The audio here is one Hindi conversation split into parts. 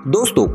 दोस्तों,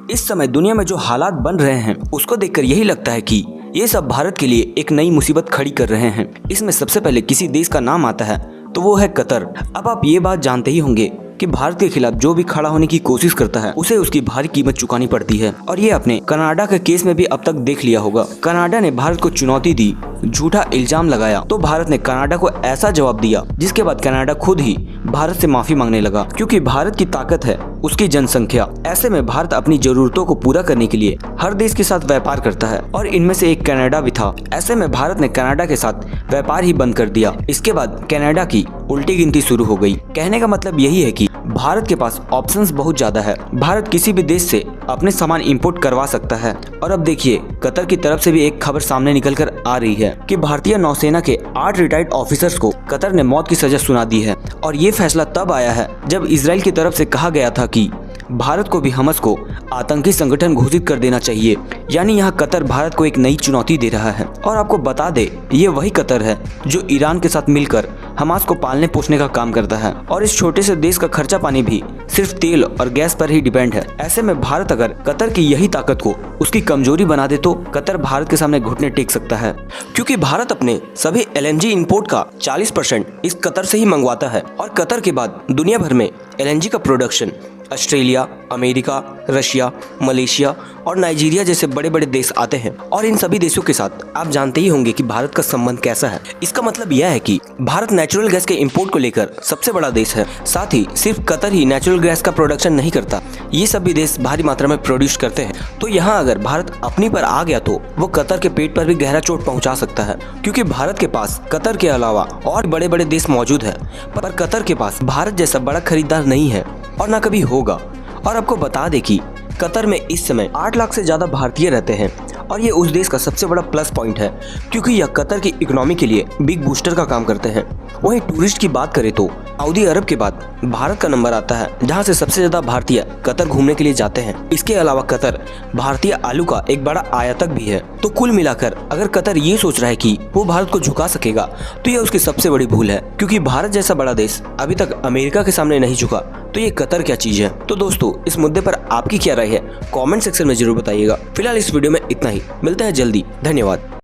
इस समय दुनिया में जो हालात बन रहे हैं उसको देखकर यही लगता है कि ये सब भारत के लिए एक नई मुसीबत खड़ी कर रहे हैं। इसमें सबसे पहले किसी देश का नाम आता है तो वो है कतर। अब आप ये बात जानते ही होंगे कि भारत के खिलाफ जो भी खड़ा होने की कोशिश करता है उसे उसकी भारी कीमत चुकानी पड़ती है। और ये अपने कनाडा के केस में भी अब तक देख लिया होगा। कनाडा ने भारत को चुनौती दी, झूठा इल्जाम लगाया तो भारत ने कनाडा को ऐसा जवाब दिया जिसके बाद कनाडा खुद ही भारत से माफी मांगने लगा, क्योंकि भारत की ताकत है उसकी जनसंख्या। ऐसे में भारत अपनी जरूरतों को पूरा करने के लिए हर देश के साथ व्यापार करता है और इनमें से एक कनाडा भी था। ऐसे में भारत ने कनाडा के साथ व्यापार ही बंद कर दिया। इसके बाद कनाडा की उल्टी गिनती शुरू हो गई। कहने का मतलब यही है कि भारत के पास ऑप्शंस बहुत ज्यादा है। भारत किसी भी देश से अपने सामान इंपोर्ट करवा सकता है। और अब देखिए, कतर की तरफ से भी एक खबर सामने निकल कर आ रही है कि भारतीय नौसेना के 8 रिटायर्ड ऑफिसर्स को कतर ने मौत की सजा सुना दी है। और ये फैसला तब आया है जब इजराइल की तरफ से कहा गया था कि भारत को भी हमास को आतंकी संगठन घोषित कर देना चाहिए। यानी यहाँ कतर भारत को एक नई चुनौती दे रहा है। और आपको बता दे, ये वही कतर है जो ईरान के साथ मिलकर हमास को पालने पोषने का काम करता है। और इस छोटे से देश का खर्चा पानी भी सिर्फ तेल और गैस पर ही डिपेंड है। ऐसे में भारत अगर कतर की यही ताकत को उसकी कमजोरी बना दे तो कतर भारत के सामने घुटने टेक सकता है, क्योंकि भारत अपने सभी LNG इंपोर्ट का 40% इस कतर से ही मंगवाता है। और कतर के बाद दुनिया भर में LNG का production Australia, America, Russia, Malaysia और नाइजीरिया जैसे बड़े बड़े देश आते हैं। और इन सभी देशों के साथ आप जानते ही होंगे कि भारत का संबंध कैसा है। इसका मतलब यह है कि भारत नेचुरल गैस के इंपोर्ट को लेकर सबसे बड़ा देश है। साथ ही सिर्फ कतर ही नेचुरल गैस का प्रोडक्शन नहीं करता, ये सभी देश भारी मात्रा में प्रोड्यूस करते हैं। तो यहाँ अगर भारत अपनी पर आ गया तो वो कतर के पेट पर भी गहरा चोट पहुँचा सकता है, क्योंकि भारत के पास कतर के अलावा और बड़े बड़े देश मौजूद है, पर कतर के पास भारत जैसा बड़ा खरीदार नहीं है और ना कभी होगा। और आपको बता दें कि कतर में इस समय 8 लाख से ज्यादा भारतीय रहते हैं और ये उस देश का सबसे बड़ा प्लस पॉइंट है, क्योंकि यह कतर की इकोनॉमी के लिए बिग बूस्टर का काम करते हैं। वहीं टूरिस्ट की बात करें तो सऊदी अरब के बाद भारत का नंबर आता है, जहां से सबसे ज्यादा भारतीय कतर घूमने के लिए जाते हैं। इसके अलावा कतर भारतीय आलू का एक बड़ा आयातक भी है। तो कुल मिलाकर अगर कतर ये सोच रहा है कि वो भारत को झुका सकेगा तो ये उसकी सबसे बड़ी भूल है, क्योंकि भारत जैसा बड़ा देश अभी तक अमेरिका के सामने नहीं झुका, तो ये कतर क्या चीज है। तो दोस्तों, इस मुद्दे पर आपकी क्या राय है कमेंट सेक्शन में जरूर बताइएगा। फिलहाल इस वीडियो में इतना ही, मिलते हैं जल्दी, धन्यवाद।